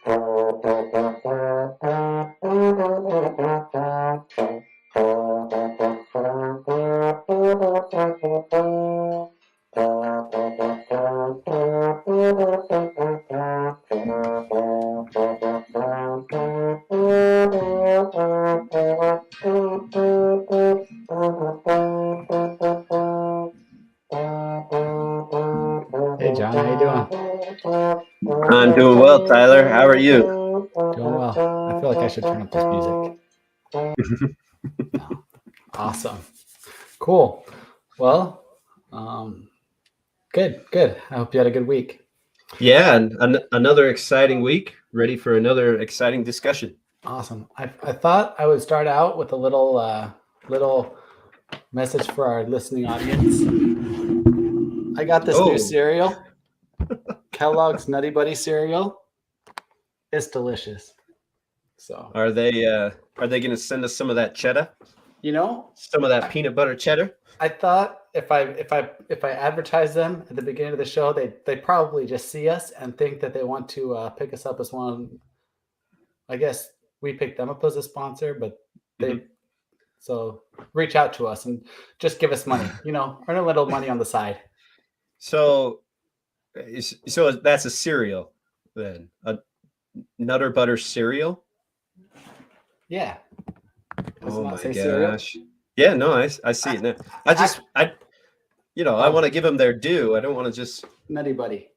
Hey John, how you doing? I'm doing well, Tyler. How are you? Doing well. I feel like I should turn up this music. Awesome. Cool. Well, um, good. I hope you had a good week. Yeah, and another exciting week. Ready for another exciting discussion. Awesome. I thought I would start out with a little message for our listening audience. I got this new Oh, cereal, Kellogg's Nutty Buddy cereal. It's delicious. So, are they going to send us some of that cheddar? you know, Some of that peanut butter cheddar? I thought if I advertise them at the beginning of the show, they probably just see us and think that they want to pick us up as one. I guess we picked them up as a sponsor, but they Mhm. so reach out to us and just give us money. Earn a little money on the side. So, so that's a cereal then, a Nutter Butter cereal. Yeah, does it Oh not my say cereal? gosh. Yeah, no, I see it now. I want Oh, to give them their due. I don't want to just Nutty Buddy.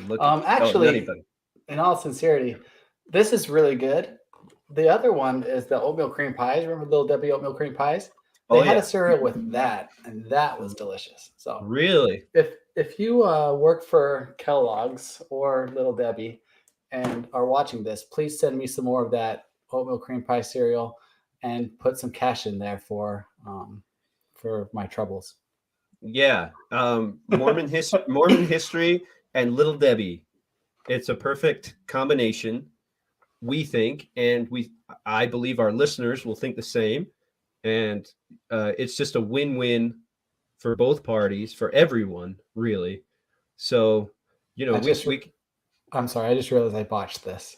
look at Nutty Actually, Buddy. in all sincerity, this is really good. The other one is the oatmeal cream pies. Remember Little Debbie oatmeal cream pies? They Oh had a yeah, cereal with that, and that was delicious. So really? if you work for Kellogg's or Little Debbie and are watching this, please send me some more of that oatmeal cream pie cereal and put some cash in there for my troubles. Yeah, Mormon history, and Little Debbie. It's a perfect combination, we think, and I believe our listeners will think the same. And it's just a win-win for both parties, for everyone, really. So, I we just we I'm sorry, I just realized I botched this.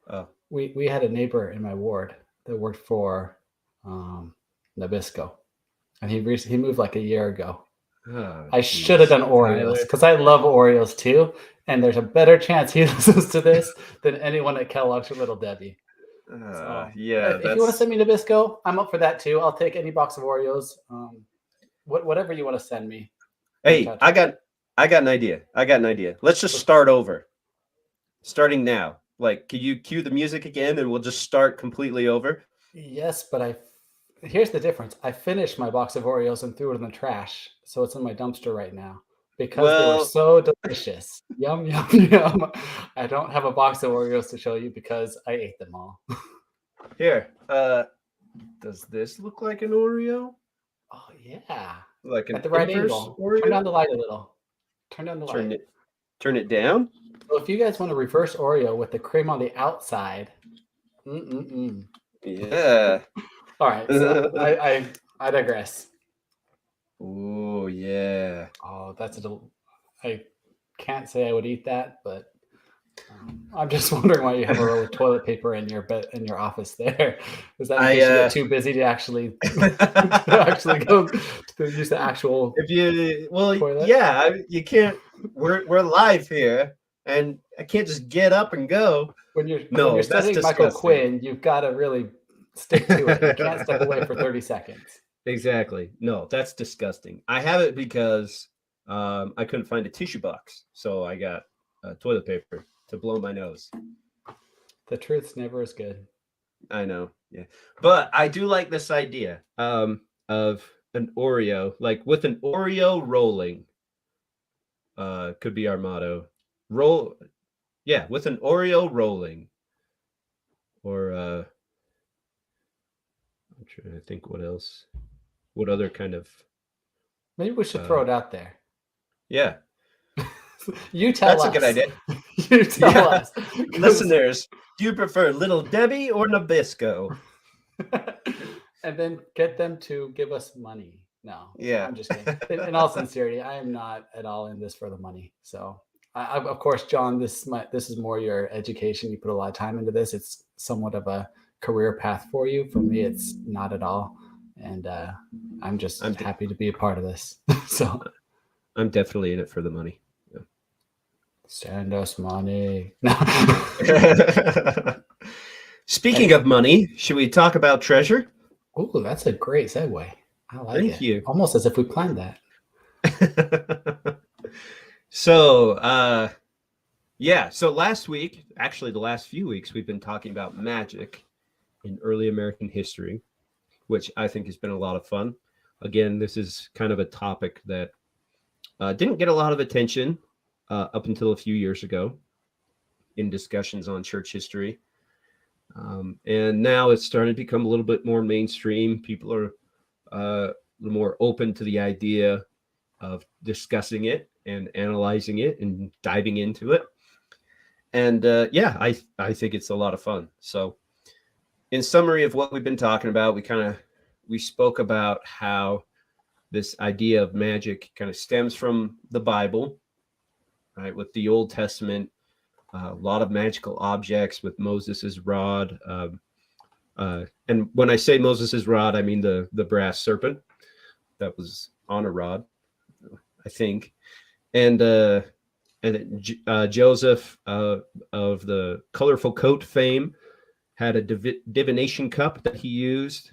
uh, We had a neighbor in my ward that worked for um, Nabisco, and he moved like a year ago. oh, I should have geez, done Oreos Tyler. because I love Oreos too, and there's a better chance he listens to this than anyone at Kellogg's or Little Debbie. So Yeah, if you want to that's send me Nabisco, I'm up for that too. I'll take any box of Oreos. Whatever you want to send me, reach hey, out to I got an idea. I got an idea. Let's just me. start over. Starting now. Like, can you cue the music again and we'll just start completely over? Yes, but here's the difference. I finished my box of Oreos and threw it in the trash, so it's in my dumpster right now because they were Well, so delicious. Yum yum yum. I don't have a box of Oreos to show you because I ate them all. here. Does this look like an Oreo? Oh yeah, Like at an the right inverse angle. Turn down Oreo? the light a little. Turn down the light. Turn it turn it down? So if you guys want a reverse Oreo with the cream on the outside, mm. Yeah. All right. So I digress. Oh, yeah. Oh, I can't say I would eat that, but I'm just wondering why you have a roll of toilet paper in your bed in your office there. Is that in I case you get too busy to actually to actually go to use the actual if you well, toilet? yeah, you can't we're live here and I can't just get up and go. When you're No, that's studying Michael disgusting. Quinn, you've got to really stick to it. You can't step away for 30 seconds. Exactly. No, that's disgusting. I have it because I couldn't find a tissue box, so I got toilet paper to blow my nose. The truth's never as good. I know, yeah, but I do like this idea of an Oreo, like with an Oreo rolling. Could be our motto. Roll, yeah, with an Oreo rolling, or I'm trying to think what else. What other kind of Maybe we should throw uh, it out there. yeah, You tell that's a good us. idea. You tell Yeah, us. Because listeners, do you prefer Little Debbie or Nabisco? and then get them to give us money. No, Yeah. I'm just kidding. In all sincerity, I am not at all in this for the money. So Of course, John, this is more your education. You put a lot of time into this. It's somewhat of a career path for you. For me, it's not at all, and I'm just I'm happy to be a part of this. So I'm definitely in it for the money. send us money. Speaking of money, should we talk about treasure? Oh, that's a great segue. I like Thank it. you. Almost as if we planned that. So, yeah. So last week, actually, the last few weeks, we've been talking about magic in early American history, which I think has been a lot of fun. Again, this is kind of a topic that didn't get a lot of attention up until a few years ago in discussions on church history. And now it's starting to become a little bit more mainstream. People are more open to the idea of discussing it and analyzing it and diving into it. And yeah, I think it's a lot of fun. So, in summary of what we've been talking about, we spoke about how this idea of magic kind of stems from the Bible, right? With the Old Testament, a lot of magical objects with Moses's rod. And when I say Moses's rod, I mean the brass serpent that was on a rod, I think. And Joseph of the colorful coat fame had a divination cup that he used.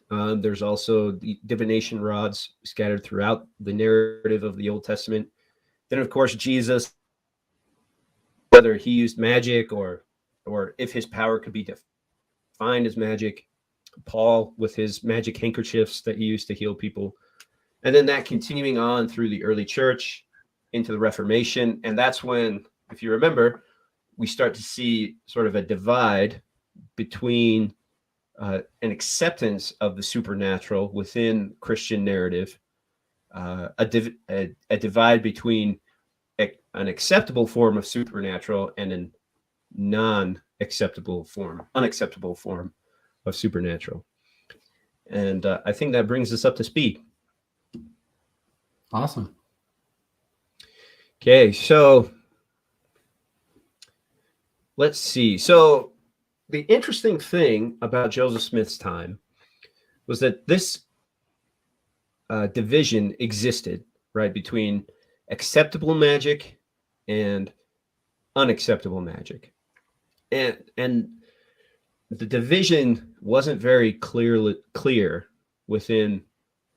There's also the divination rods scattered throughout the narrative of the Old Testament. Then, of course, Jesus, whether he used magic or if his power could be defined as magic. Paul with his magic handkerchiefs that he used to heal people. And then that continuing on through the early church into the Reformation. And that's when, if you remember, we start to see sort of a divide between an acceptance of the supernatural within Christian narrative, a divide between an acceptable form of supernatural and an unacceptable form of supernatural. And I think that brings us up to speed. Awesome. Okay, so let's see. So the interesting thing about Joseph Smith's time was that this division existed, right, between acceptable magic and unacceptable magic. And the division wasn't very clear within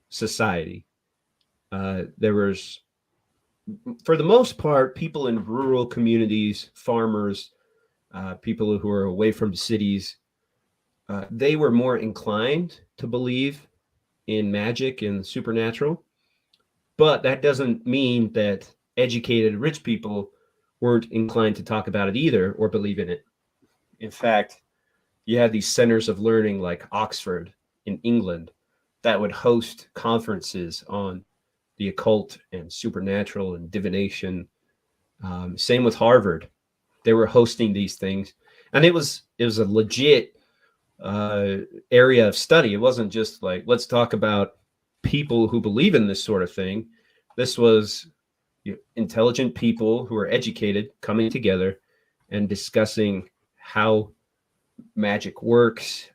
society. There was, for the most part, people in rural communities, farmers, people who are away from cities, they were more inclined to believe in magic and supernatural. But that doesn't mean that educated rich people weren't inclined to talk about it either or believe in it. In fact, you had these centers of learning like Oxford in England that would host conferences on the occult and supernatural and divination. Same with Harvard. They were hosting these things. And it was a legit area of study. It wasn't just like, let's talk about people who believe in this sort of thing. This was intelligent people who are educated coming together and discussing how magic works,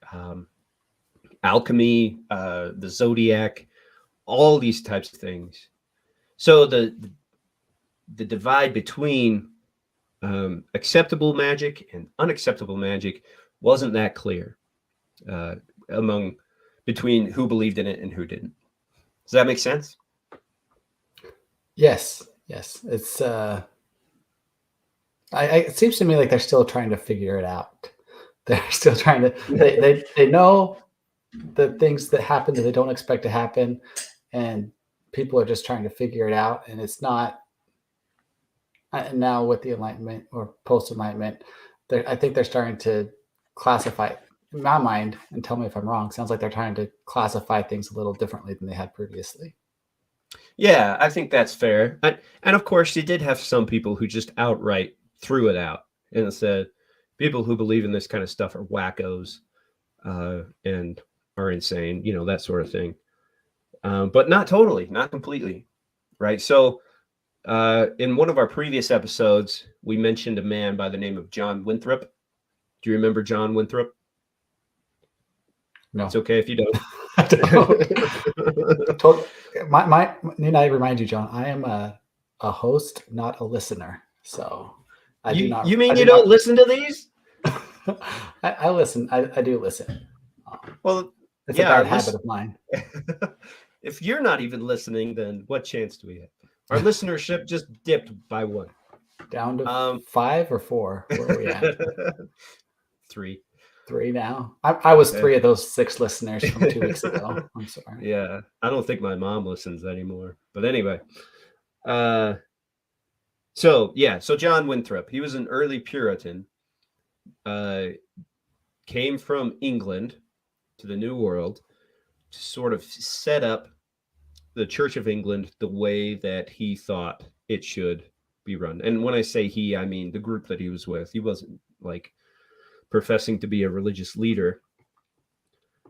alchemy, the zodiac, all these types of things. So the divide between acceptable magic and unacceptable magic wasn't that clear between who believed in it and who didn't. Does that make sense? Yes. It's it seems to me like they're still trying to figure it out. They're still trying to they know the things that happen that they don't expect to happen, and people are just trying to figure it out. And it's not now with the Enlightenment or post Enlightenment. I think they're starting to classify, in my mind, and tell me if I'm wrong. Sounds like they're trying to classify things a little differently than they had previously. Yeah, I think that's fair. And of course, you did have some people who just outright threw it out and said, people who believe in this kind of stuff are wackos and are insane, that sort of thing. But not totally, not completely, right? So In one of our previous episodes, we mentioned a man by the name of John Winthrop. Do you remember John Winthrop? No. It's okay if you don't. I don't. Need I remind you, John, I am a host, not a listener. So I do not. You mean you don't listen to these? I listen. I do listen. Well, it's a bad habit of mine. If you're not even listening, then what chance do we have? Our listenership just dipped by 1. Down to 5 or 4. Where are we at? 3. 3 now. I was 3 of those 6 listeners from 2 weeks ago. I'm sorry. Yeah, I don't think my mom listens anymore. But anyway, so John Winthrop, he was an early Puritan, came from England to the New World to sort of set up the Church of England the way that he thought it should be run. And when I say he, I mean the group that he was with. He wasn't like professing to be a religious leader,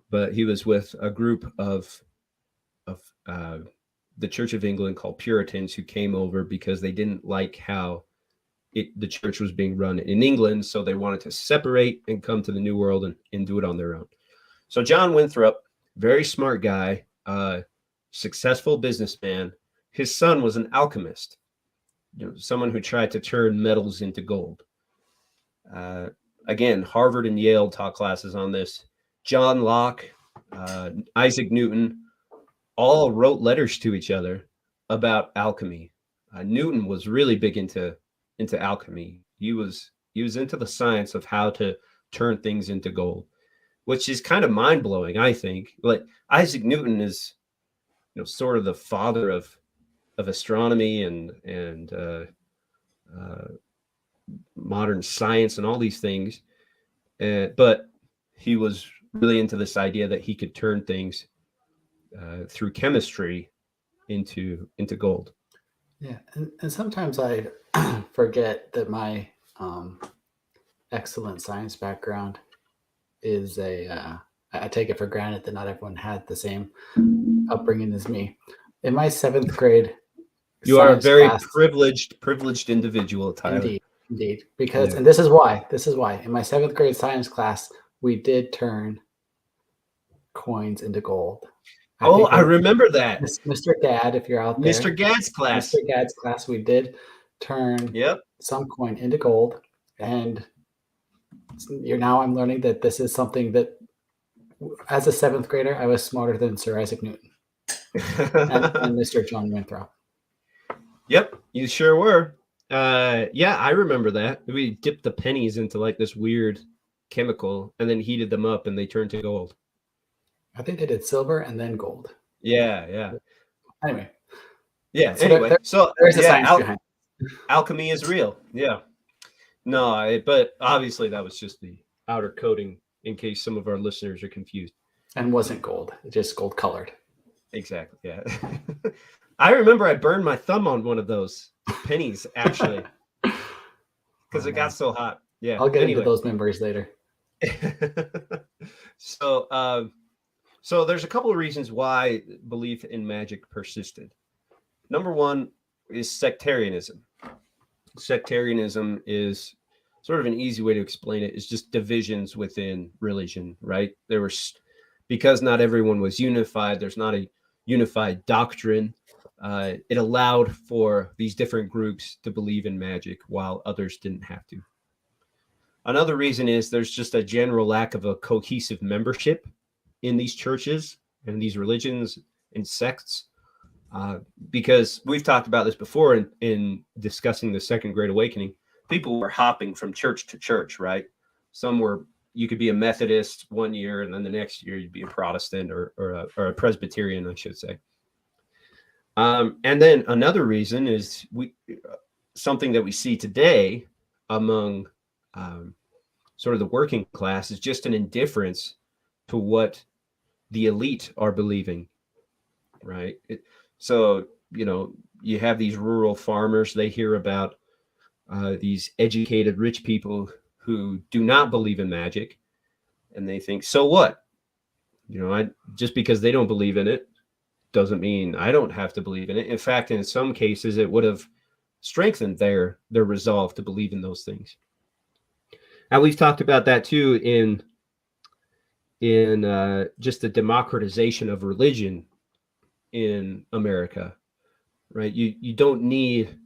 but he was with a group of the Church of England called Puritans who came over because they didn't like how the church was being run in England. So they wanted to separate and come to the New World and do it on their own. So John Winthrop, very smart guy, successful businessman. His son was an alchemist, someone who tried to turn metals into gold. Again, Harvard and Yale taught classes on this. John Locke, Isaac Newton, all wrote letters to each other about alchemy. Newton was really big into alchemy. He was into the science of how to turn things into gold, which is kind of mind blowing. I think, like, Isaac Newton is, sort of the father of astronomy and modern science and all these things, but he was really into this idea that he could turn things through chemistry into gold. Yeah, and sometimes I forget that my excellent science background is I take it for granted that not everyone had the same upbringing as me. In my 7th grade, you are a very privileged individual, Tyler. Indeed. Because, and this is why, in my 7th grade science class, we did turn coins into gold. I remember that. Mr. Gadd, if you're out there. Mr. Gadd's class, we did turn some coin into gold. And now I'm learning that this is something that, as a 7th grader, I was smarter than Sir Isaac Newton and Mr. John Winthrop. Yep, you sure were. I remember that. We dipped the pennies into like this weird chemical and then heated them up and they turned to gold. I think they did silver and then gold. Yeah. Anyway. Yeah, so there's a science behind it. Alchemy is real. Yeah. No, but obviously that was just the outer coating in case some of our listeners are confused. And wasn't gold. Just gold colored. Exactly, yeah. I remember I burned my thumb on one of those pennies, actually, because it got so hot. Yeah, I'll get into those memories later. So there's a couple of reasons why belief in magic persisted. Number one is sectarianism. Sectarianism is sort of an easy way to explain it. Is just divisions within religion, right? Because not everyone was unified. There's not a unified doctrine. It allowed for these different groups to believe in magic while others didn't have to. Another reason is there's just a general lack of a cohesive membership in these churches and these religions and sects, because we've talked about this before in discussing the Second Great Awakening. People were hopping from church to church, right? You could be a Methodist one year, and then the next year you'd be a Protestant or a Presbyterian, I should say. And then another reason is something that we see today among sort of the working class is just an indifference to what the elite are believing, right? So, you have these rural farmers, they hear about these educated rich people who do not believe in magic, and they think, so what? Just because they don't believe in it doesn't mean I don't have to believe in it. In fact, in some cases, it would have strengthened their resolve to believe in those things. And we've talked about that too in just the democratization of religion in America, right? You don't need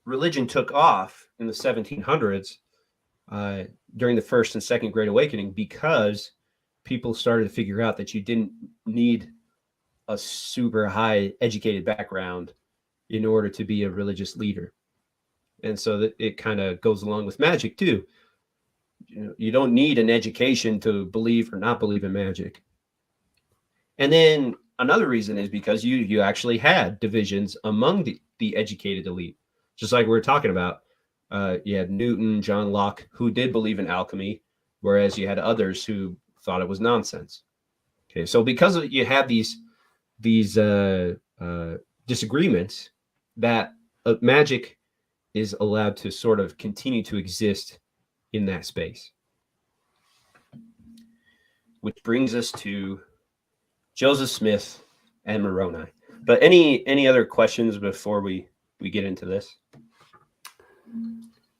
religion took off in the 1700s during the First and Second Great Awakening because people started to figure out that you didn't need a super high educated background in order to be a religious leader. And so that it kind of goes along with magic too. You don't need an education to believe or not believe in magic. And then another reason is because you actually had divisions among the educated elite, just like we were talking about. You had Newton, John Locke, who did believe in alchemy, whereas you had others who thought it was nonsense. Okay, so because you had these disagreements, that magic is allowed to sort of continue to exist in that space. Which brings us to Joseph Smith and Moroni. But any other questions before we get into this?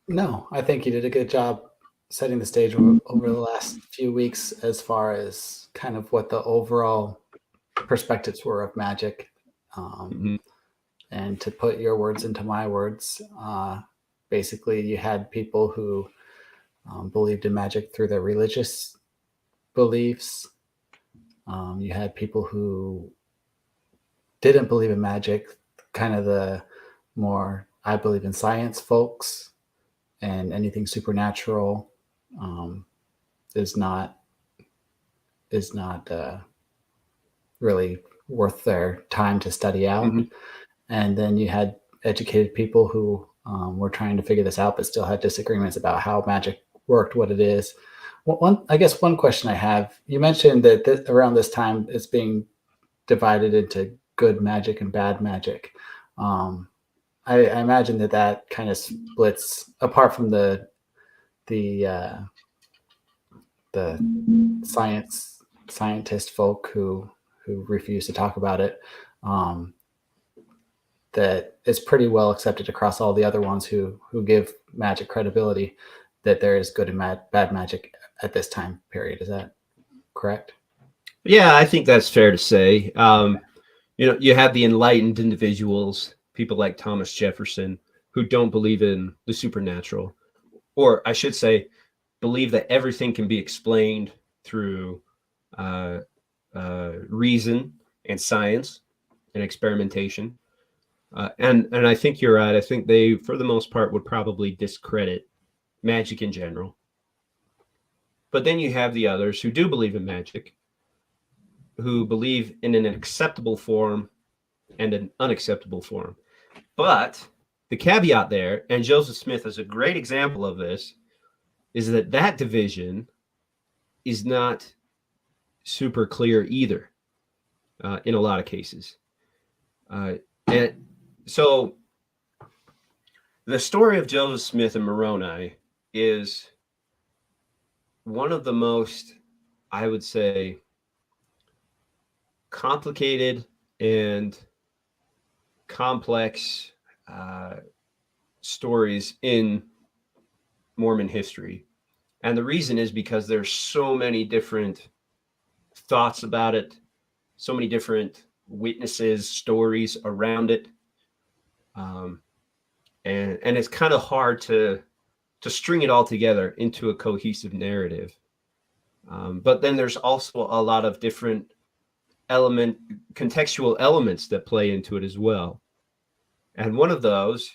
No, I think you did a good job setting the stage over the last few weeks as far as kind of what the overall perspectives were of magic. And to put your words into my words, basically you had people who believed in magic through their religious beliefs. You had people who didn't believe in magic, kind of the more I believe in science folks, and anything supernatural is not really worth their time to study out. And then you had educated people who were trying to figure this out, but still had disagreements about how magic worked, what it is. I guess one question I have, you mentioned that around this time it's being divided into good magic and bad magic. I imagine that kind of splits apart from the scientist folk who refuse to talk about it. That it's pretty well accepted across all the other ones who give magic credibility, that there is good and bad magic at this time period. Is that correct? Yeah, I think that's fair to say. You have the enlightened individuals, people like Thomas Jefferson, who don't believe in the supernatural, or I should say, believe that everything can be explained through reason and science and experimentation. And I think you're right. I think they, for the most part, would probably discredit magic in general. But then you have the others who do believe in magic, who believe in an acceptable form and an unacceptable form. But the caveat there, and Joseph Smith is a great example of this, is that division is not super clear either in a lot of cases. And so the story of Joseph Smith and Moroni is one of the most, I would say, complicated and complex stories in Mormon history. And the reason is because there's so many different thoughts about it, so many different witnesses, stories around it. And it's kind of hard to string it all together into a cohesive narrative. But then there's also a lot of different contextual elements that play into it as well. And one of those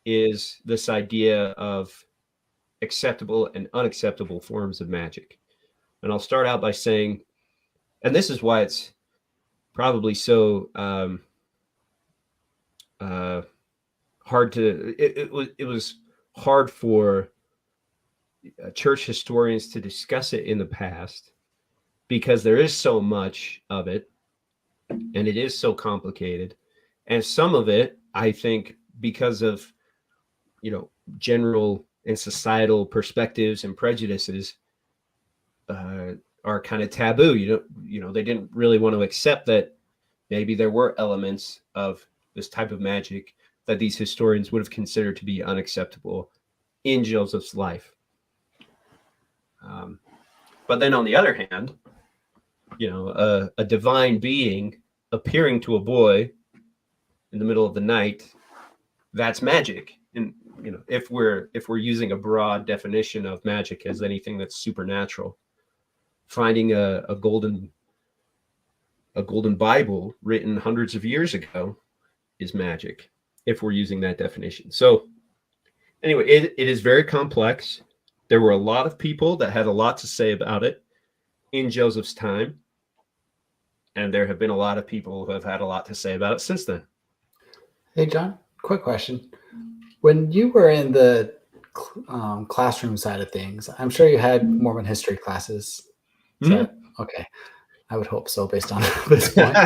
is this idea of acceptable and unacceptable forms of magic. And I'll start out by saying, and this is why it's probably so hard to, it was hard for church historians to discuss it in the past, because there is so much of it and it is so complicated. And some of it, I think, because of, general and societal perspectives and prejudices, are kind of taboo. They didn't really want to accept that maybe there were elements of this type of magic that these historians would have considered to be unacceptable in Joseph's life. But then on the other hand, a divine being appearing to a boy in the middle of the night, that's magic. And if we're using a broad definition of magic as anything that's supernatural, finding a golden Bible written hundreds of years ago is magic, if we're using that definition. So anyway, it is very complex. There were a lot of people that had a lot to say about it in Joseph's time, and there have been a lot of people who have had a lot to say about it since then. Hey, John, quick question. When you were in the classroom side of things, I'm sure you had Mormon history classes. Okay. I would hope so, based on this point.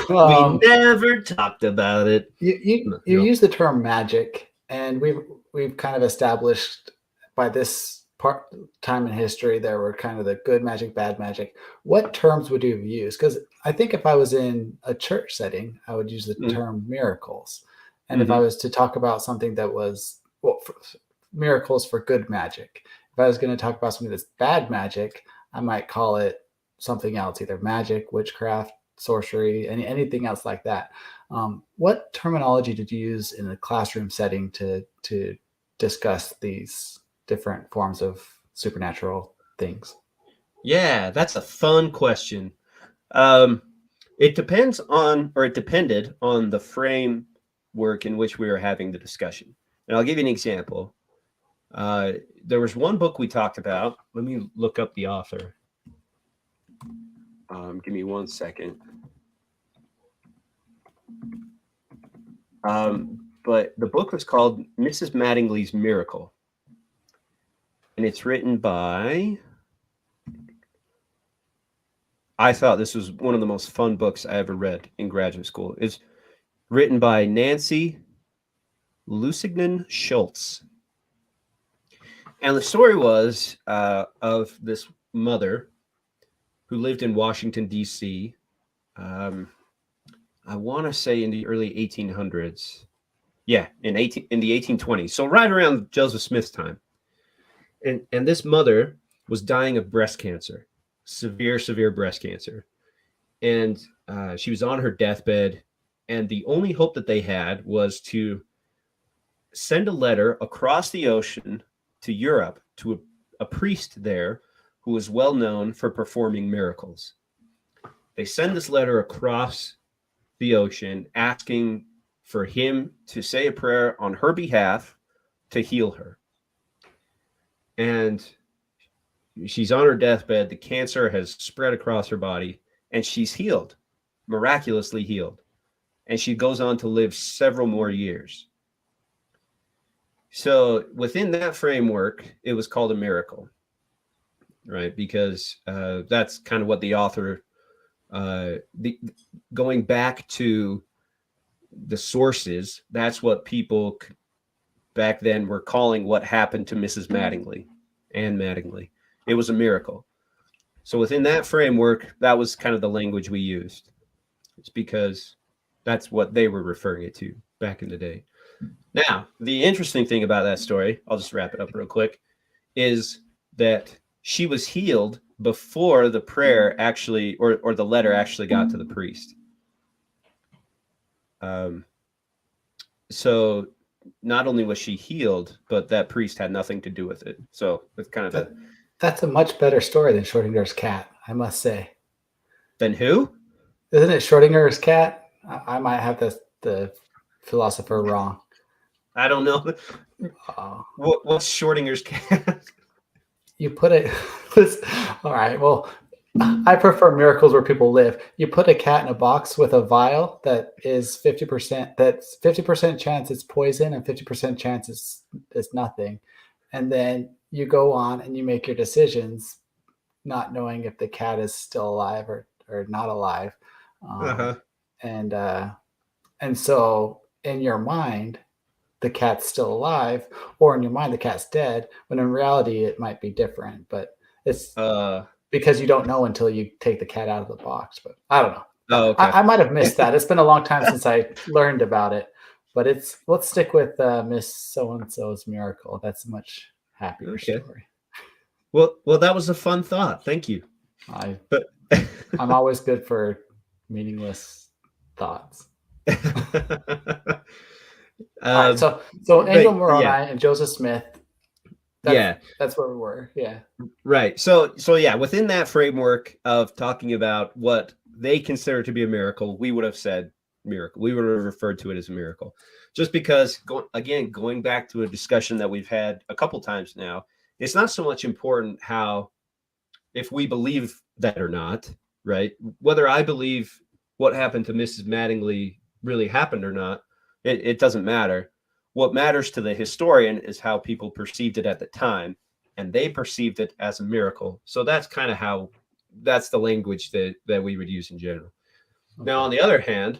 We never talked about it. You use the term magic, and we've kind of established by this time in history there were kind of the good magic, bad magic. What terms would you have used? Because I think if I was in a church setting, I would use the term miracles. And if I was to talk about something that was miracles for good magic, if I was going to talk about something that's bad magic, I might call it something else, either magic, witchcraft, sorcery, anything else like that. What terminology did you use in a classroom setting to discuss these different forms of supernatural things? Yeah, that's a fun question. It depended on the framework in which we were having the discussion. And I'll give you an example. There was one book we talked about. Let me look up the author. Give me 1 second. But the book was called Mrs. Mattingly's Miracle. And it's written by, I thought this was one of the most fun books I ever read in graduate school. It's written by Nancy Lusignan Schultz. And the story was of this mother who lived in Washington, D.C., I want to say in the early 1800s. Yeah, in the 1820s. So right around Joseph Smith's time. And this mother was dying of breast cancer, severe breast cancer. And she was on her deathbed. And the only hope that they had was to send a letter across the ocean to Europe to a priest there who was well known for performing miracles. They send this letter across the ocean asking for him to say a prayer on her behalf to heal her. And she's on her deathbed. The cancer has spread across her body, and she's healed, miraculously healed. And she goes on to live several more years. So within that framework, it was called a miracle, right? Because that's kind of what the author, going back to the sources, that's what people back then were calling what happened to Mrs. Mattingly, Anne Mattingly. It was a miracle. So within that framework, that was kind of the language we used. It's because that's what they were referring it to back in the day. Now, the interesting thing about that story, I'll just wrap it up real quick, is that she was healed before the prayer actually, or the letter actually got to the priest. So not only was she healed, but that priest had nothing to do with it. So it's kind of that's a much better story than Schrodinger's cat, I must say. Then who? Isn't it Schrodinger's cat? I might have the philosopher wrong. I don't know. What's Schrodinger's cat? You put it. All right. Well, I prefer miracles where people live. You put a cat in a box with a vial that is 50%. That's 50% chance it's poison and 50% chance it's nothing. And then you go on and you make your decisions, not knowing if the cat is still alive or not alive. And so in your mind, the cat's still alive, or in your mind, the cat's dead, when in reality, it might be different. But it's because you don't know until you take the cat out of the box. But I don't know. Oh, okay. I might have missed that. It's been a long time since I learned about it. But let's stick with Miss So and So's miracle. That's a much happier story. Well, that was a fun thought. Thank you. But I'm always good for meaningless thoughts. All right, so Angel Moroni and Joseph Smith. That's where we were. Yeah. Right. So yeah, within that framework of talking about what they consider to be a miracle, we would have said miracle. We would have referred to it as a miracle. Just because, going back to a discussion that we've had a couple times now, it's not so much important if we believe that or not, right? Whether I believe what happened to Mrs. Mattingly really happened or not, it doesn't matter. What matters to the historian is how people perceived it at the time, and they perceived it as a miracle. So that's kind of that's the language that we would use in general. Okay. Now, on the other hand,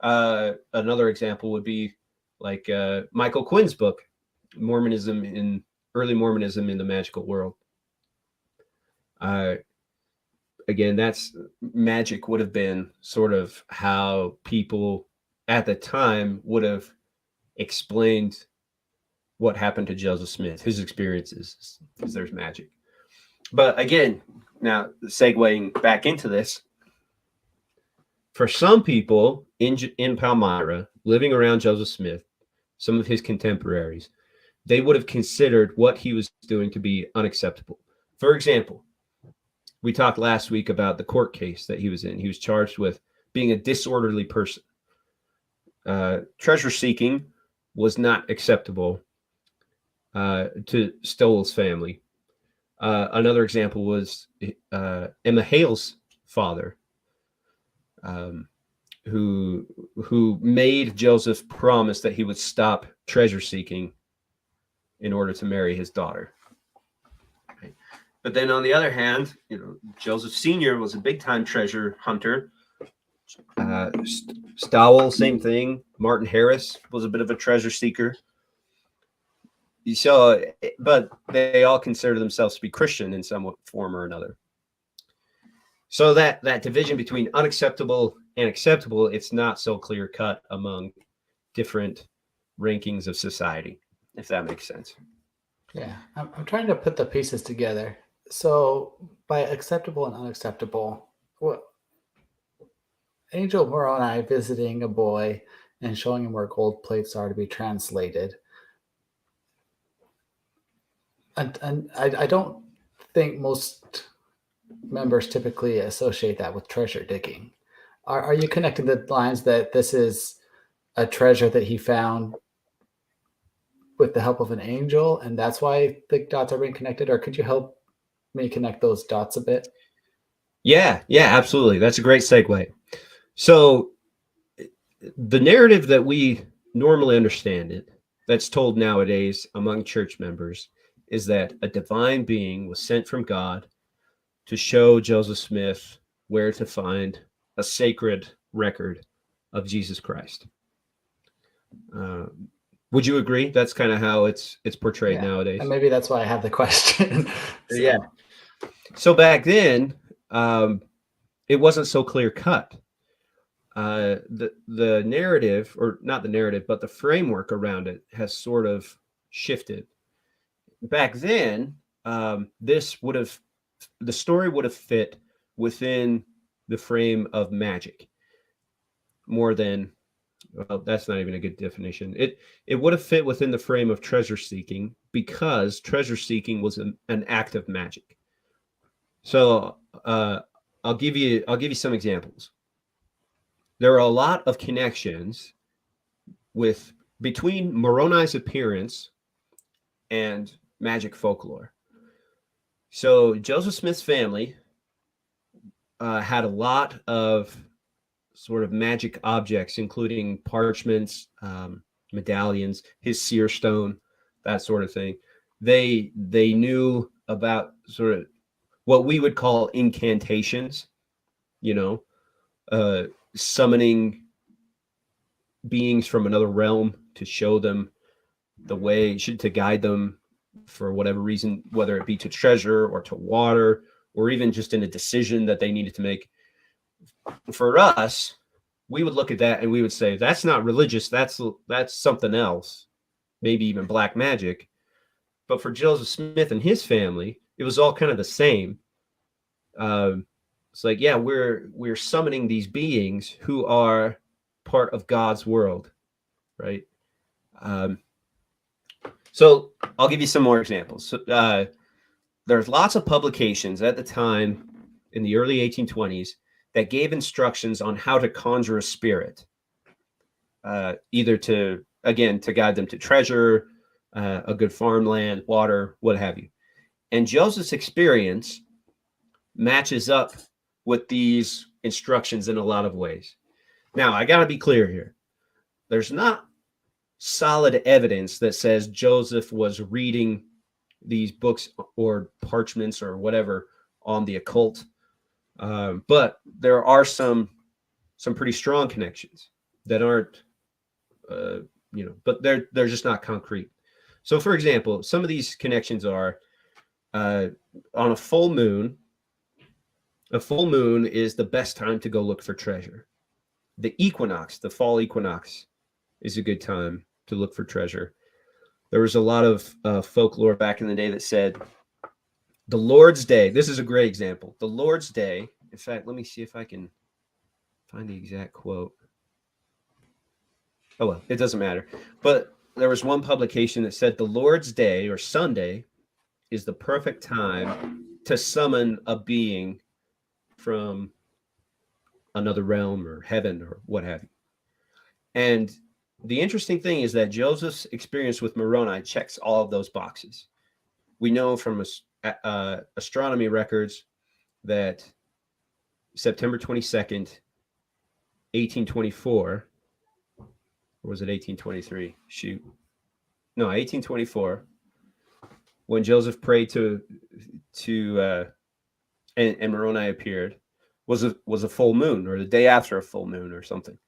another example would be like Michael Quinn's book, Early Mormonism in the Magical World. Again, that's magic would have been sort of how people at the time would have explained what happened to Joseph Smith, his experiences, because there's magic. But again, now segueing back into this, for some people in Palmyra, living around Joseph Smith, some of his contemporaries, they would have considered what he was doing to be unacceptable. For example, we talked last week about the court case that he was in. He was charged with being a disorderly person. Treasure seeking was not acceptable to Stowell's family. Another example was Emma Hale's father, who made Joseph promise that he would stop treasure seeking in order to marry his daughter. Okay. But then on the other hand, Joseph Sr. was a big-time treasure hunter. Stowell, same thing. Martin Harris was a bit of a treasure seeker. So, but they all consider themselves to be Christian in some form or another. So that division between unacceptable and acceptable, it's not so clear cut among different rankings of society, if that makes sense. Yeah, I'm trying to put the pieces together. So by acceptable and unacceptable, Angel Moroni visiting a boy and showing him where gold plates are to be translated. And I don't think most members typically associate that with treasure digging. Are you connecting the lines that this is a treasure that he found with the help of an angel, and that's why the dots are being connected? Or could you help me connect those dots a bit? Yeah, absolutely. That's a great segue. So the narrative that we normally understand that's told nowadays among church members is that a divine being was sent from God to show Joseph Smith where to find a sacred record of Jesus Christ. Would you agree? That's kind of how it's portrayed nowadays. And maybe that's why I have the question. Yeah. So back then, it wasn't so clear cut. The narrative, or not the narrative, but the framework around it has sort of shifted. Back then, the story would have fit within the frame of magic more than, well, that's not even a good definition. It would have fit within the frame of treasure seeking, because treasure seeking was an act of magic. So I'll give you some examples. There are a lot of connections between Moroni's appearance and magic folklore. So Joseph Smith's family had a lot of sort of magic objects, including parchments, medallions, his seer stone, that sort of thing. They knew about sort of what we would call incantations, summoning beings from another realm to show them the way, to guide them for whatever reason, whether it be to treasure or to water, or even just in a decision that they needed to make. For us, we would look at that and we would say, that's not religious. That's something else, maybe even black magic. But for Joseph Smith and his family, it was all kind of the same. It's like, yeah, we're summoning these beings who are part of God's world, right? So I'll give you some more examples. So, there's lots of publications at the time in the early 1820s that gave instructions on how to conjure a spirit, either to guide them to treasure, a good farmland, water, what have you. And Joseph's experience matches up with these instructions in a lot of ways. Now, I got to be clear here. There's not solid evidence that says Joseph was reading these books or parchments or whatever on the occult. But there are some pretty strong connections that aren't, but they're just not concrete. So, for example, some of these connections are on a full moon. A full moon is the best time to go look for treasure. The equinox, the fall equinox, is a good time to look for treasure. There was a lot of folklore back in the day that said the Lord's Day. This is a great example. The Lord's Day. In fact, let me see if I can find the exact quote. Oh, well, it doesn't matter. But there was one publication that said the Lord's Day or Sunday is the perfect time to summon a being from another realm or heaven or what have you. And the interesting thing is that Joseph's experience with Moroni checks all of those boxes. We know from astronomy records that September 22nd, 1824, or was it 1823? Shoot. No, 1824, when Joseph prayed and Moroni appeared, was a full moon, or the day after a full moon or something.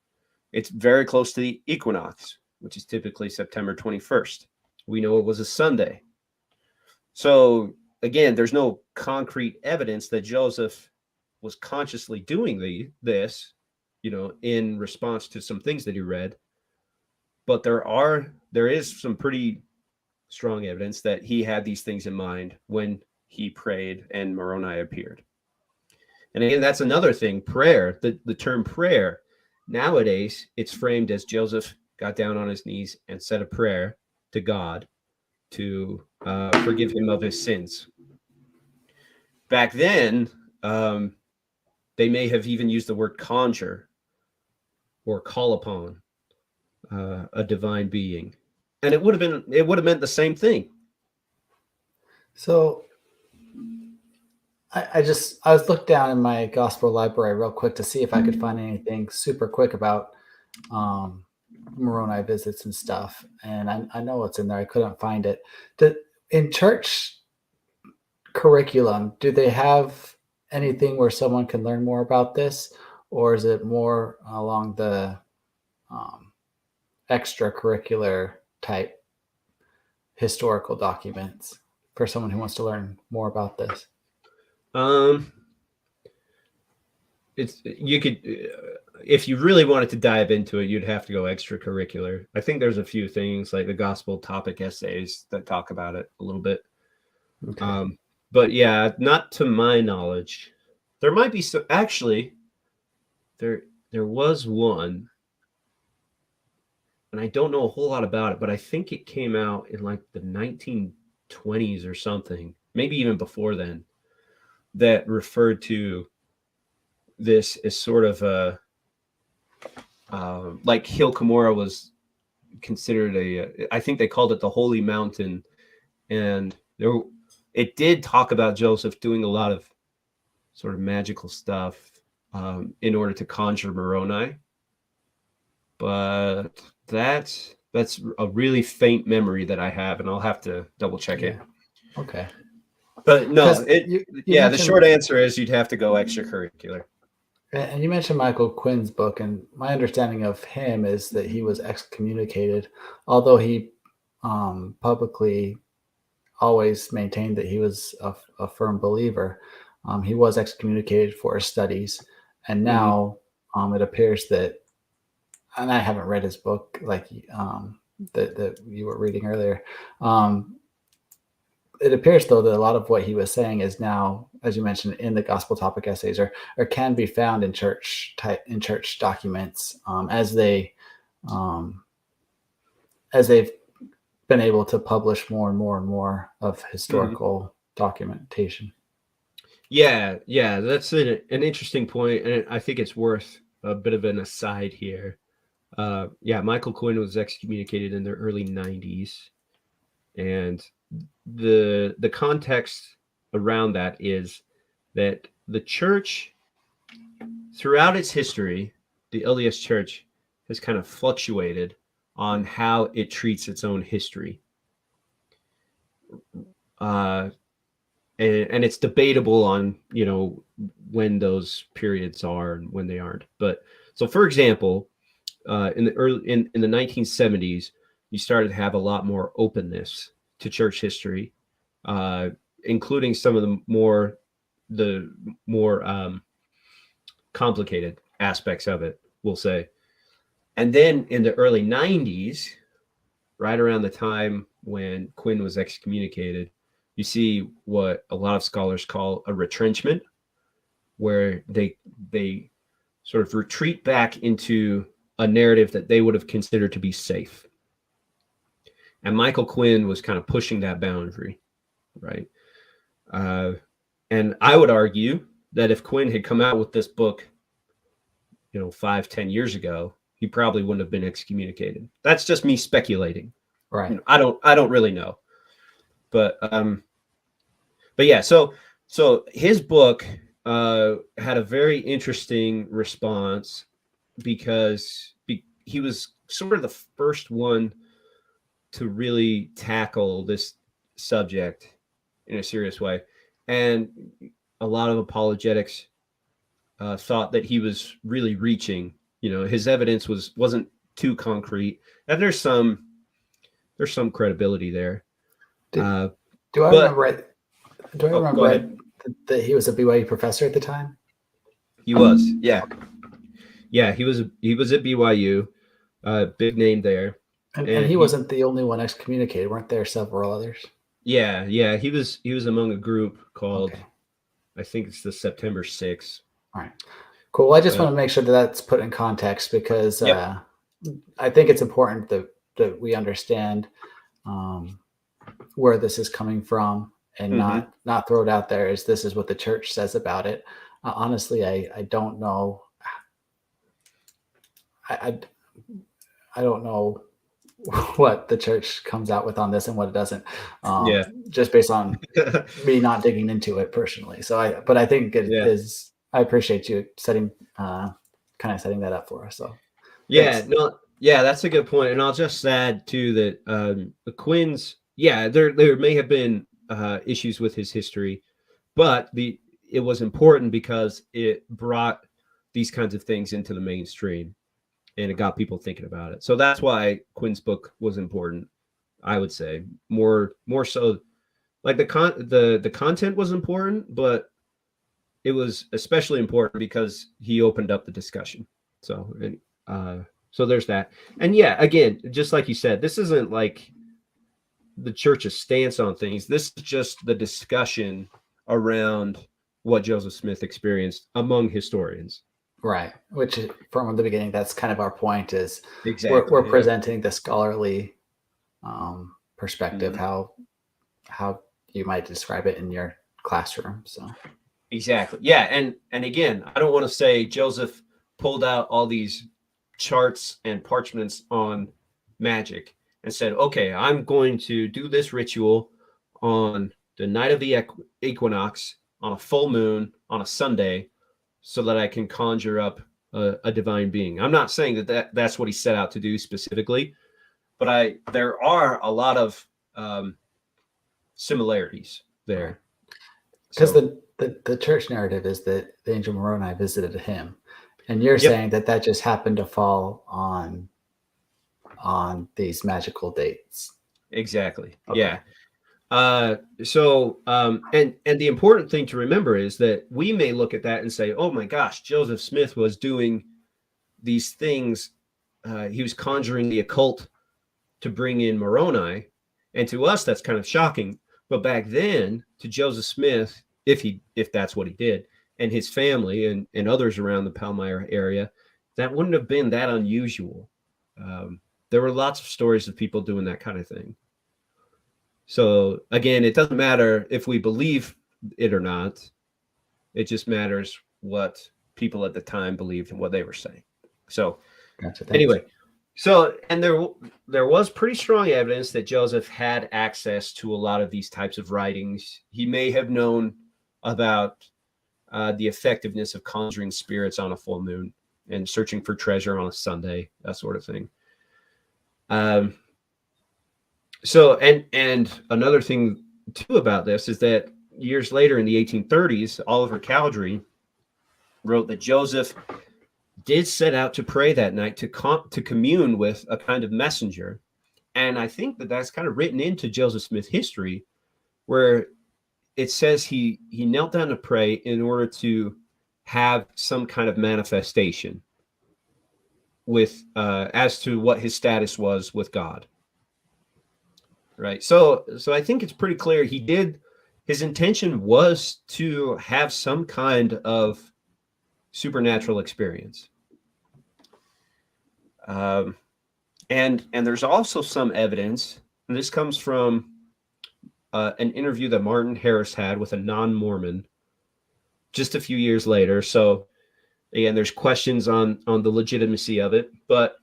It's very close to the equinox, which is typically September 21st. We know it was a Sunday. So again, there's no concrete evidence that Joseph was consciously doing this, in response to some things that he read. But there is some pretty strong evidence that he had these things in mind when he prayed and Moroni appeared. And again, that's another thing. Prayer, the term prayer, nowadays it's framed as Joseph got down on his knees and said a prayer to God to forgive him of his sins. Back then, they may have even used the word conjure or call upon a divine being, and it would have meant the same thing. So I was looked down in my gospel library real quick to see if I could find anything super quick about Moroni visits and stuff. And I know what's in there. I couldn't find it. In church curriculum, do they have anything where someone can learn more about this? Or is it more along the extracurricular type historical documents for someone who wants to learn more about this? You could, if you really wanted to dive into it, you'd have to go extracurricular. I think there's a few things like the gospel topic essays that talk about it a little bit. Okay. But yeah, not to my knowledge. There might be some. Actually, there was one, and I don't know a whole lot about it, but I think it came out in like the 1920s or something, maybe even before then, that referred to this as sort of a like Hill Cumorah was considered I think they called it the Holy Mountain, and it did talk about Joseph doing a lot of sort of magical stuff in order to conjure Moroni, but that's a really faint memory that I have, and I'll have to double check it. Okay. But no, the short answer is you'd have to go extracurricular. And you mentioned Michael Quinn's book, and my understanding of him is that he was excommunicated, although he publicly always maintained that he was a firm believer. He was excommunicated for his studies, and now it appears that and I haven't read his book like that you were reading earlier. Um, it appears though that a lot of what he was saying is now, as you mentioned, in the gospel topic essays, or can be found in church documents, um, as they've been able to publish more and more and more of historical documentation. Yeah, that's an interesting point, and I think it's worth a bit of an aside here. Yeah, Michael Quinn was excommunicated in the early '90s, and the context around that is that the church, throughout its history, the LDS Church has kind of fluctuated on how it treats its own history. And it's debatable on when those periods are and when they aren't. But so, for example, in the 1970s, you started to have a lot more openness to church history, including some of the more complicated aspects of it, we'll say. And then in the early 90s, right around the time when Quinn was excommunicated, you see what a lot of scholars call a retrenchment, where they sort of retreat back into a narrative that they would have considered to be safe. And Michael Quinn was kind of pushing that boundary, right? And I would argue that if Quinn had come out with this book, 5-10 years ago, he probably wouldn't have been excommunicated. That's just me speculating. Right. I don't really know. But yeah, so his book had a very interesting response because he was sort of the first one to really tackle this subject in a serious way. And a lot of apologetics thought that he was really reaching. His evidence wasn't too concrete, and there's some credibility there. Do I remember that he was a BYU professor at the time? He was, yeah. He was at BYU, big name there. And he wasn't the only one excommunicated. Weren't there several others? Yeah. He was among a group called, I think it's the September 6th. All right, cool. Well, I just want to make sure that that's put in context because I think it's important that we understand where this is coming from and not throw it out there as this is what the church says about it. Honestly, I don't know. I don't know what the church comes out with on this and what it doesn't. Just based on me not digging into it personally. So I think it is. I appreciate you kind of setting that up for us. So that's a good point. And I'll just add too that the Quinn's, there may have been issues with his history, but it was important because it brought these kinds of things into the mainstream and it got people thinking about it. So that's why Quinn's book was important, I would say. More so, like the content was important, but it was especially important because he opened up the discussion. So there's that. And again, just like you said, this isn't like the church's stance on things. This is just the discussion around what Joseph Smith experienced among historians. Right. Which from the beginning, that's kind of our point is exactly we're presenting the scholarly perspective, how you might describe it in your classroom. So exactly. Yeah. And again, I don't want to say Joseph pulled out all these charts and parchments on magic and said, okay, I'm going to do this ritual on the night of the equinox, on a full moon, on a Sunday, so that I can conjure up a divine being. I'm not saying that's what he set out to do specifically, but there are a lot of similarities there. Because the church narrative is that the Angel Moroni visited him, and you're saying that just happened to fall on these magical dates. Exactly. Okay. Yeah. And the important thing to remember is that we may look at that and say, oh my gosh, Joseph Smith was doing these things he was conjuring the occult to bring in Moroni, and to us that's kind of shocking. But back then, to Joseph Smith, if that's what he did, and his family and others around the Palmyra area, that wouldn't have been that unusual. There were lots of stories of people doing that kind of thing. So again, it doesn't matter if we believe it or not. It just matters what people at the time believed and what they were saying. So Gotcha. anyway, so and there was pretty strong evidence that Joseph had access to a lot of these types of writings. He may have known about the effectiveness of conjuring spirits on a full moon and searching for treasure on a Sunday, that sort of thing. So and another thing too about this is that years later in the 1830s, Oliver Cowdery wrote that Joseph did set out to pray that night to commune with a kind of messenger. And I think that that's kind of written into Joseph Smith history, where it says he knelt down to pray in order to have some kind of manifestation with as to what his status was with God. Right. So I think it's pretty clear his intention was to have some kind of supernatural experience. And there's also some evidence, and this comes from an interview that Martin Harris had with a non-Mormon just a few years later. So again, there's questions on the legitimacy of it, but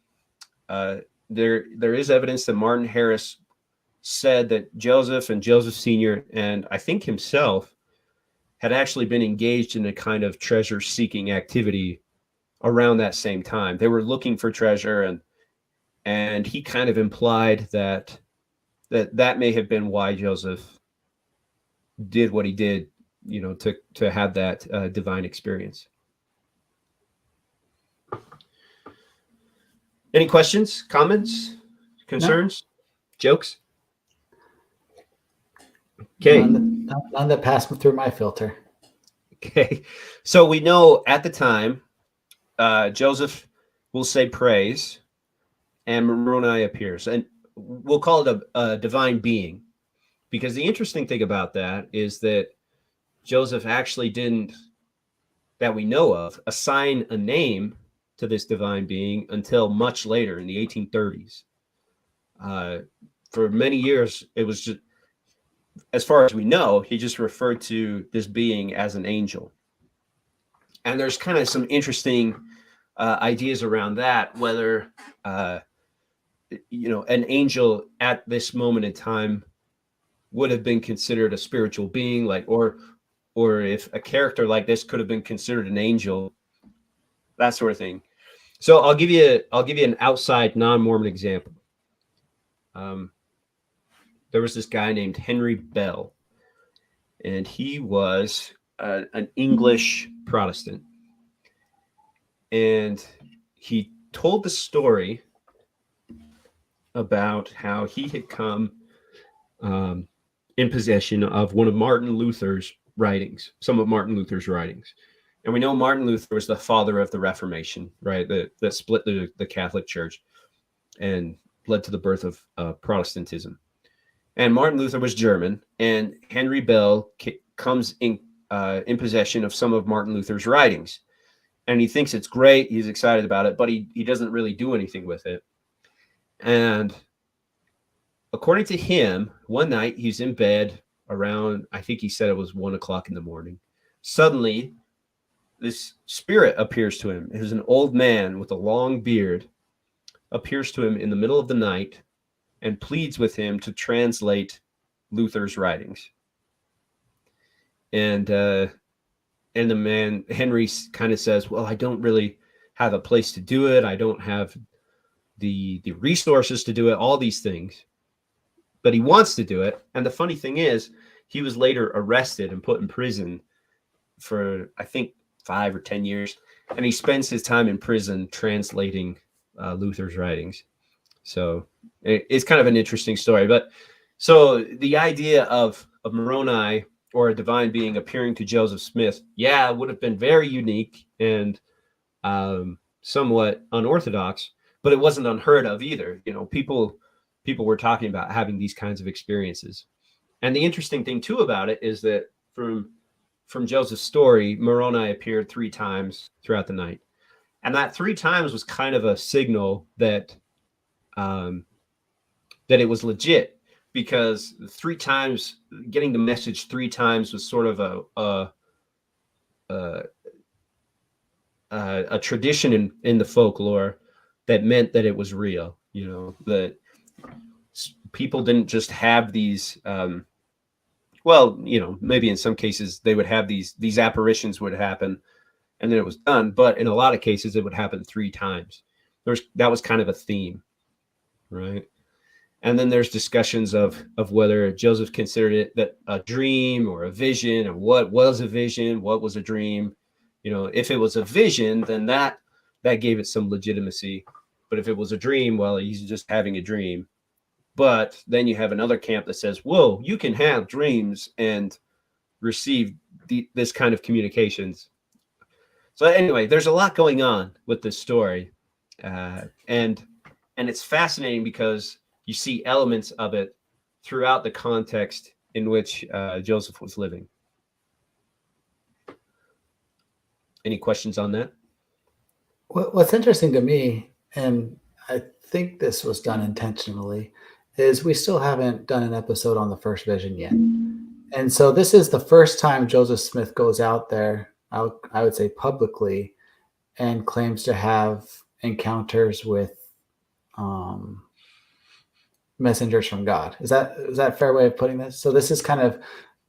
there is evidence that Martin Harris said that Joseph and Joseph Sr. and I think himself had actually been engaged in a kind of treasure-seeking activity around that same time. They were looking for treasure, and he kind of implied that may have been why Joseph did what he did, to have that divine experience. Any questions, comments, concerns, jokes? Okay. None that passed through my filter. Okay. So we know at the time, Joseph will say praise, and Moroni appears, and we'll call it a divine being, because the interesting thing about that is that Joseph actually didn't, that we know of, assign a name to this divine being until much later in the 1830s. For many years, it was just, as far as we know, he just referred to this being as an angel. And there's kind of some interesting ideas around that, whether, an angel at this moment in time would have been considered a spiritual being, or if a character like this could have been considered an angel, that sort of thing. So I'll give you an outside non-Mormon example. There was this guy named Henry Bell, and he was an English Protestant. And he told the story about how he had come in possession of one of Martin Luther's writings, some of Martin Luther's writings. And we know Martin Luther was the father of the Reformation, right? That split the Catholic Church and led to the birth of Protestantism. And Martin Luther was German, and Henry Bell comes in possession of some of Martin Luther's writings. And he thinks it's great. He's excited about it, but he doesn't really do anything with it. And according to him, one night he's in bed around, I think he said it was 1:00 in the morning. Suddenly, this spirit appears to him. It is an old man with a long beard, appears to him in the middle of the night and pleads with him to translate Luther's writings. And the man, Henry, kind of says, well, I don't really have a place to do it. I don't have the resources to do it, all these things. But he wants to do it. And the funny thing is, he was later arrested and put in prison for, I think, 5 or 10 years. And he spends his time in prison translating Luther's writings. So it's kind of an interesting story. But so the idea of Moroni or a divine being appearing to Joseph Smith, would have been very unique and somewhat unorthodox. but it wasn't unheard of either. People were talking about having these kinds of experiences. And the interesting thing too about it is that from Joseph's story, Moroni appeared 3 times throughout the night. And that 3 times was kind of a signal that that it was legit, because 3 times, getting the message 3 times was sort of a tradition in the folklore that meant that it was real. That people didn't just have these. Well, maybe in some cases they would have these apparitions would happen, and then it was done. But in a lot of cases, it would happen 3 times. That was kind of a theme, right? And then there's discussions of whether Joseph considered it that a dream or a vision, and what was a vision, what was a dream. If it was a vision, then that gave it some legitimacy. But if it was a dream, well, he's just having a dream. But then you have another camp that says, whoa, you can have dreams and receive this kind of communications. So anyway, there's a lot going on with this story. And it's fascinating because you see elements of it throughout the context in which Joseph was living. Any questions on that? What's interesting to me, and I think this was done intentionally, is we still haven't done an episode on the first vision yet. And so this is the first time Joseph Smith goes out there, I would say publicly, and claims to have encounters with messengers from God. Is that a fair way of putting this? So this is kind of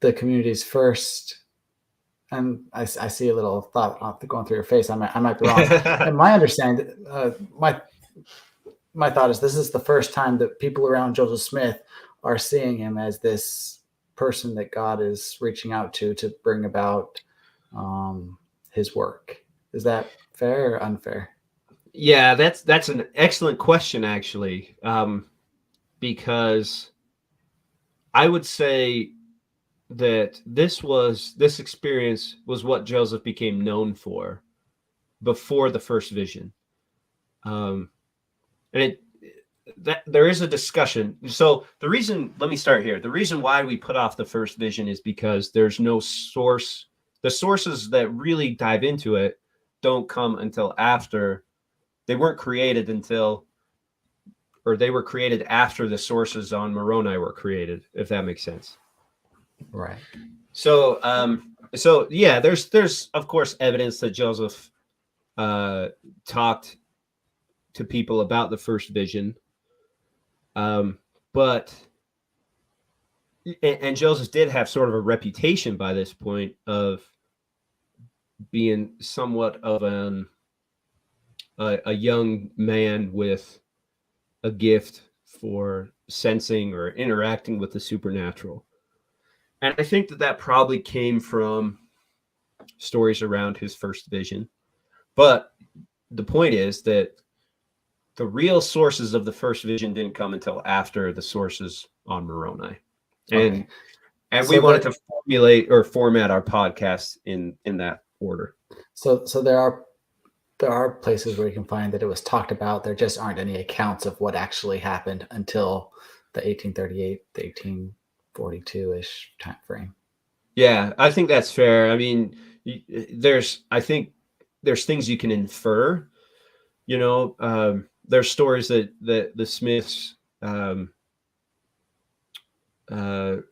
the community's first, and I see a little thought going through your face. I might be wrong. And my understanding, my thought is this is the first time that people around Joseph Smith are seeing him as this person that God is reaching out to bring about his work. Is that fair or unfair? Yeah, that's an excellent question, actually, because I would say that this experience was what Joseph became known for before the first vision. And there is a discussion. So let me start here. The reason why we put off the first vision is because there's no source. The sources that really dive into it don't come until after. They weren't created they were created after the sources on Moroni were created, if that makes sense. Right. So yeah, there's of course evidence that Joseph talked to people about the first vision. But Joseph did have sort of a reputation by this point of being somewhat of a young man with a gift for sensing or interacting with the supernatural. And I think that probably came from stories around his first vision. But the point is that the real sources of the first vision didn't come until after the sources on Moroni. And we wanted to formulate or format our podcast in that order. So there are places where you can find that it was talked about. There just aren't any accounts of what actually happened until the 1838, the 1842-ish time frame. Yeah, I think that's fair. I mean, there's things you can infer. There's stories that the Smiths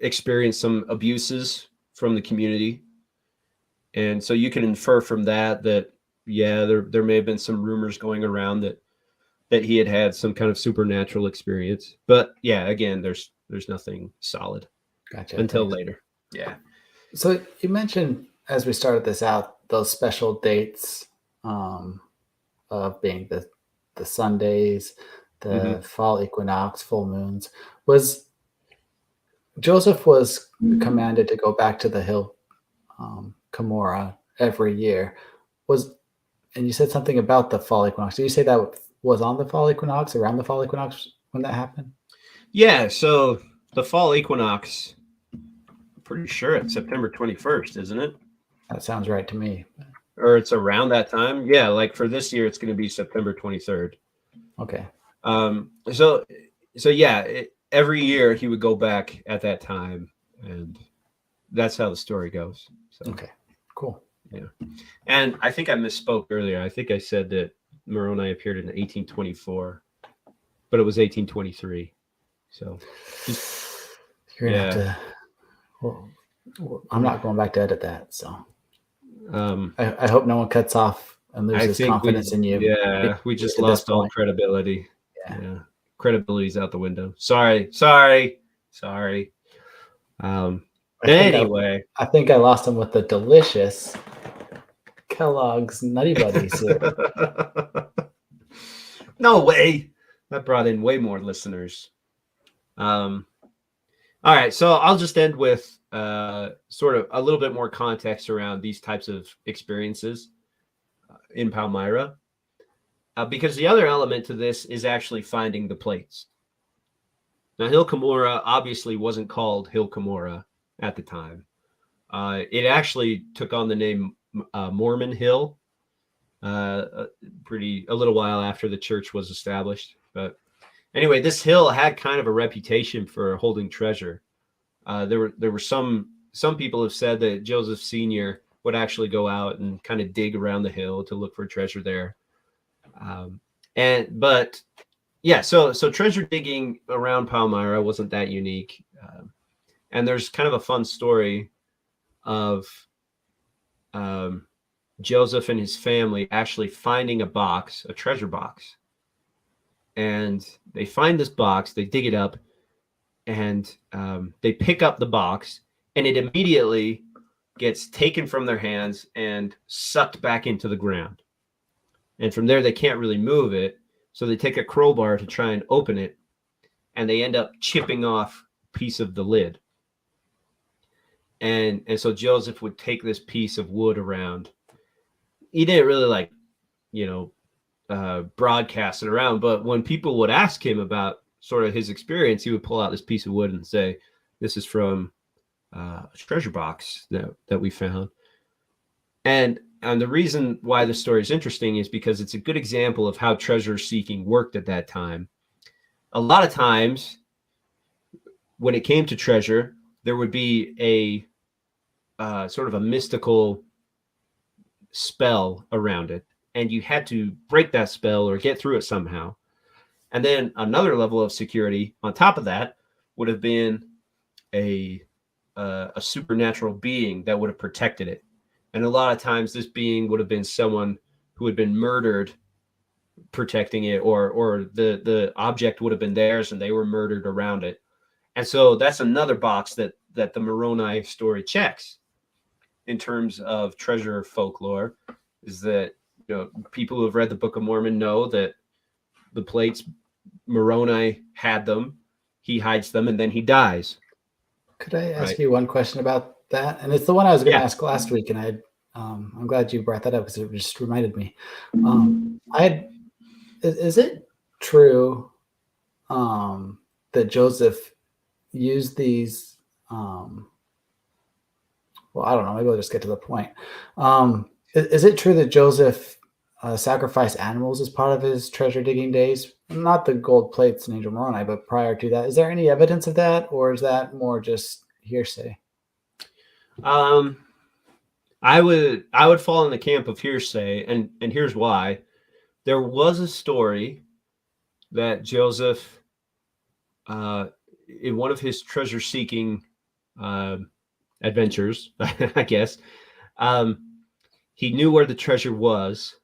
experienced some abuses from the community, and so you can infer from that yeah, there may have been some rumors going around that he had some kind of supernatural experience. But yeah, again, there's nothing solid. Gotcha. Until later. Yeah. So you mentioned, as we started this out, those special dates of being the Sundays, the fall equinox, full moons. Joseph was commanded to go back to the hill Cumorah every year. And you said something about the fall equinox. Did you say that was on the fall equinox, around the fall equinox when that happened? Yeah, so the fall equinox, I'm pretty sure it's September 21st, isn't it? That sounds right to me. Or it's around that time. Yeah, like for this year, it's going to be September 23rd. Okay. So yeah, every year he would go back at that time, and that's how the story goes. So Okay. Cool. yeah, and I think I misspoke earlier. I think I said that Moroni appeared in 1824, but it was 1823. So just You're gonna have yeah. to. Well, I'm not going back to edit that. So Um, I hope no one cuts off and I loses think confidence in you. we just At this lost all point. credibility. Yeah. Yeah, credibility's out the window. Sorry. Anyway, I think I lost him with the delicious Kellogg's Nutty Buddies cereal. no way. That brought in way more listeners. All right, so I'll just end with sort of a little bit more context around these types of experiences in Palmyra, because the other element to this is actually finding the plates. Now, Hill Cumorah obviously wasn't called Hill Cumorah at the time. It actually took on the name Mormon Hill a little while after the church was established. But anyway, this hill had kind of a reputation for holding treasure. There were some people have said that Joseph Sr. would actually go out and kind of dig around the hill to look for treasure there. But yeah, so treasure digging around Palmyra wasn't that unique. And there's kind of a fun story of Joseph and his family actually finding a treasure box. And they find this box, they dig it up, and they pick up the box, and it immediately gets taken from their hands and sucked back into the ground. And from there, they can't really move it. So they take a crowbar to try and open it, and they end up chipping off a piece of the lid. And so Joseph would take this piece of wood around. He didn't really broadcast it around, but when people would ask him about sort of his experience, he would pull out this piece of wood and say, "This is from a treasure box that we found." And the reason why this story is interesting is because it's a good example of how treasure seeking worked at that time. A lot of times, when it came to treasure, there would be a sort of a mystical spell around it, and you had to break that spell or get through it somehow. And then another level of security on top of that would have been a supernatural being that would have protected it. And a lot of times this being would have been someone who had been murdered protecting it, or the object would have been theirs and they were murdered around it. And so that's another box that the Moroni story checks in terms of treasure folklore, is that people who have read the Book of Mormon know that the plates, Moroni had them, he hides them, and then he dies. Could I ask you one question about that? And it's the one I was going to ask last week, and I'm glad you brought that up because it just reminded me. Is it true that Joseph used these? Well, I don't know. Maybe I'll just get to the point. Is it true that Joseph sacrificed animals as part of his treasure digging days? Not the gold plates in Angel Moroni, but prior to that. Is there any evidence of that, or is that more just hearsay? I would fall in the camp of hearsay, and here's why. There was a story that Joseph, in one of his treasure seeking adventures, I guess, he knew where the treasure was,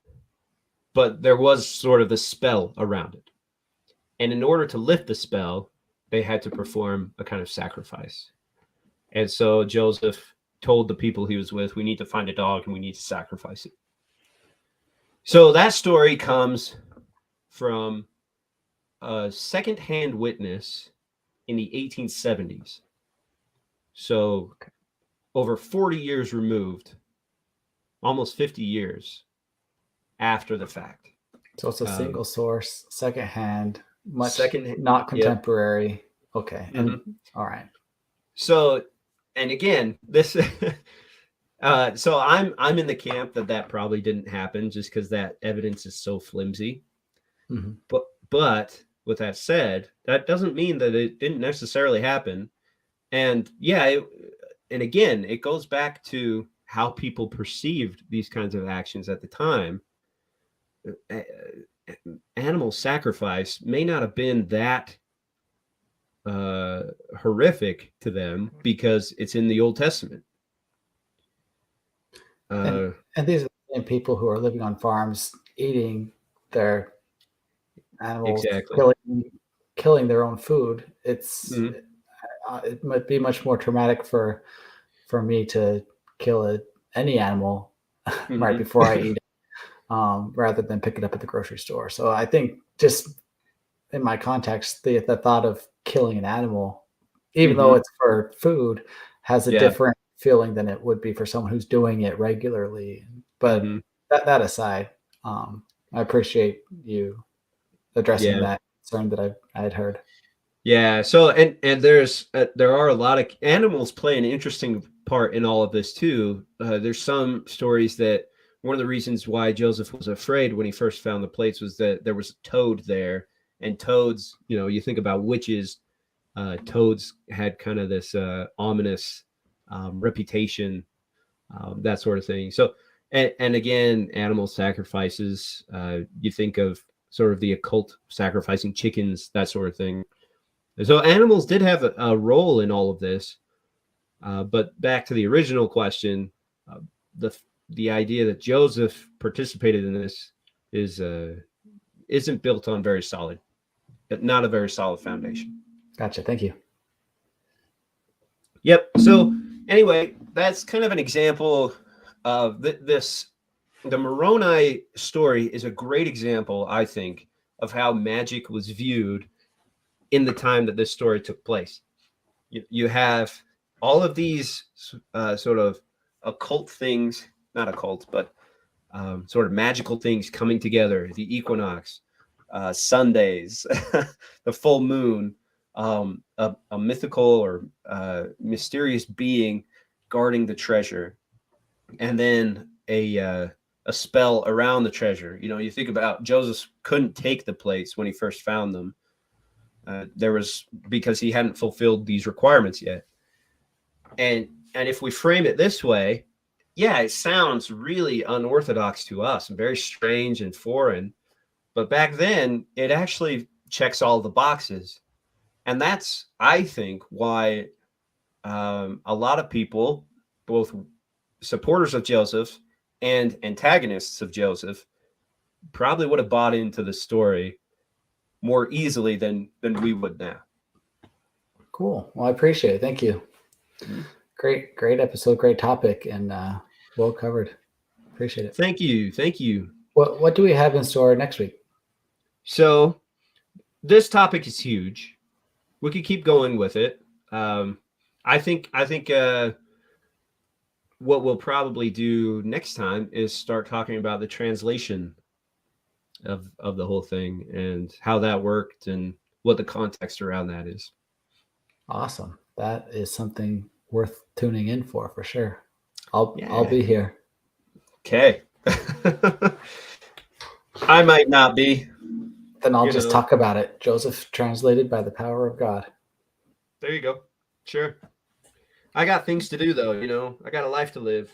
but there was sort of a spell around it. And in order to lift the spell, they had to perform a kind of sacrifice. And so Joseph told the people he was with, "We need to find a dog and we need to sacrifice it." So that story comes from a secondhand witness in the 1870s. So over 40 years removed, almost 50 years after the fact. So it's a single source, secondhand, not contemporary. Yep. Okay. And all right. So, and again, this so I'm in the camp that probably didn't happen just because that evidence is so flimsy. Mhm. But with that said, that doesn't mean that it didn't necessarily happen. And yeah, and again, it goes back to how people perceived these kinds of actions at the time. Animal sacrifice may not have been that horrific to them because it's in the Old Testament. And these are the same people who are living on farms, eating their animals, Exactly. killing their own food. Mhm. It might be much more traumatic for me to kill any animal right Mhm. before I eat it, rather than pick it up at the grocery store. So I think just in my context, the thought of killing an animal, even though Mhm. it's for food, has a Yeah. different feeling than it would be for someone who's doing it regularly. But Mhm. that aside, I appreciate you addressing Yeah. that concern that I had heard. Yeah. So and there are a lot of animals play an interesting part in all of this too. There's some stories that one of the reasons why Joseph was afraid when he first found the plates was that there was a toad there, and toads, you think about witches, toads had kind of this ominous reputation, that sort of thing. So, and again, animal sacrifices. You think of sort of the occult sacrificing chickens, that sort of thing. So animals did have a role in all of this. But back to the original question, uh, the the idea that Joseph participated in this is isn't built on very solid, not a very solid foundation. Gotcha. Thank you. Yep. So anyway, that's kind of an example of this. The Moroni story is a great example, I think, of how magic was viewed in the time that this story took place. You have all of these sort of occult things, not occult, but sort of magical things coming together: the equinox, Sundays, the full moon, a mythical or mysterious being guarding the treasure, and then a spell around the treasure. You think about Joseph couldn't take the plates when he first found them. There was because he hadn't fulfilled these requirements yet. And if we frame it this way, yeah, it sounds really unorthodox to us and very strange and foreign. But back then, it actually checks all the boxes. And that's, I think, why a lot of people, both supporters of Joseph and antagonists of Joseph, probably would have bought into the story more easily than we would now. Cool. Well, I appreciate it. Thank you. Great episode, great topic, and well covered. Appreciate it. Thank you. Thank you. What do we have in store next week? So this topic is huge. We could keep going with it. I think what we'll probably do next time is start talking about the translation of the whole thing and how that worked and what the context around that is. Awesome. That is something worth tuning in for sure. I'll Yeah. be here. Okay. I might not be. Then I'll just talk about it. Joseph translated by the power of God. There you go. Sure. I got things to do though, I got a life to live.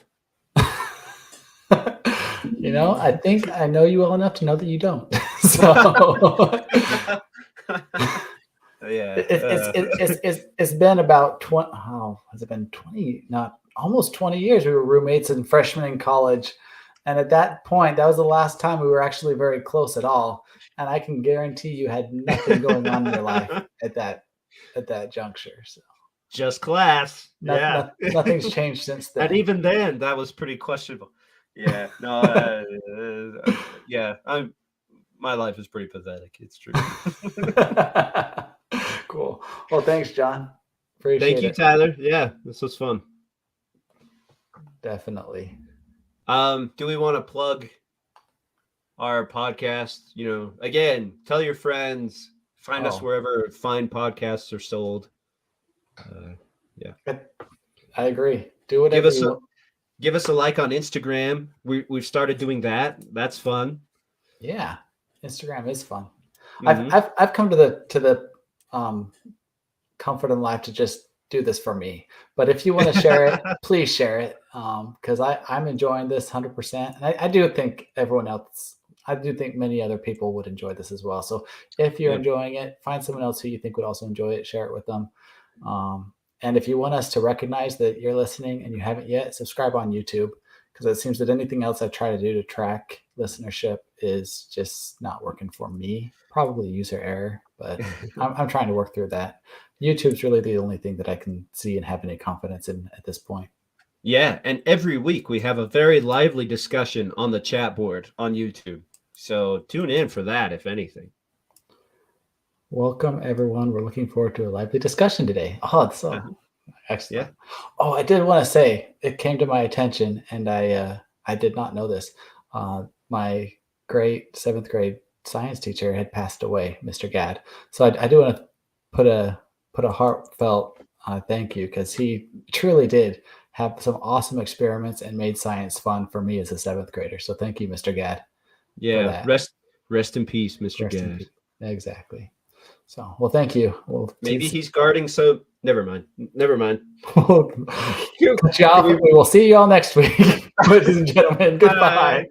I think I know you well enough to know that you don't. So Yeah. it's been about 20. Oh, has it been 20? Not almost 20 years. We were roommates and freshmen in college, and at that point, that was the last time we were actually very close at all. And I can guarantee you had nothing going on in your life at that juncture. So just class. Yeah. Nothing's changed since then. And even then, that was pretty questionable. Yeah. No. Yeah. My life is pretty pathetic. It's true. Cool. Well, thanks, John. Appreciate it. Thank you, Tyler. Yeah, this was fun. Definitely. Do we want to plug our podcast? Again, tell your friends. Find us wherever fine podcasts are sold. Yeah. I agree. Do whatever you want. Give us a like on Instagram. We've started doing that. That's fun. Yeah. Instagram is fun. Mhm. I've come to the comfort in life to just do this for me. But if you want to share it, please share it, because I'm enjoying this 100%, and I do think everyone else. I do think many other people would enjoy this as well. So if you're Yeah. enjoying it, find someone else who you think would also enjoy it. Share it with them. And if you want us to recognize that you're listening and you haven't yet, subscribe on YouTube, because it seems that anything else I try to do to track listenership is just not working for me. Probably user error, but I'm trying to work through that. YouTube's really the only thing that I can see and have any confidence in at this point. Yeah, and every week we have a very lively discussion on the chat board on YouTube. So tune in for that, if anything. Welcome, everyone. We're looking forward to a lively discussion today. Oh, it's so excellent. Yeah. Oh, I did want to say it came to my attention, and I did not know this. My great seventh grade science teacher had passed away, Mr. Gadd. So I do want to put a heartfelt thank you, because he truly did have some awesome experiments and made science fun for me as a seventh grader. So thank you, Mr. Gadd, for Yeah. that. Rest in peace, Mr. Rest in Gadd. peace. Exactly. So, well, thank you. We'll Maybe he's guarding, so never mind. Never mind. cut you off. We will see you all next week, ladies and gentlemen. Goodbye.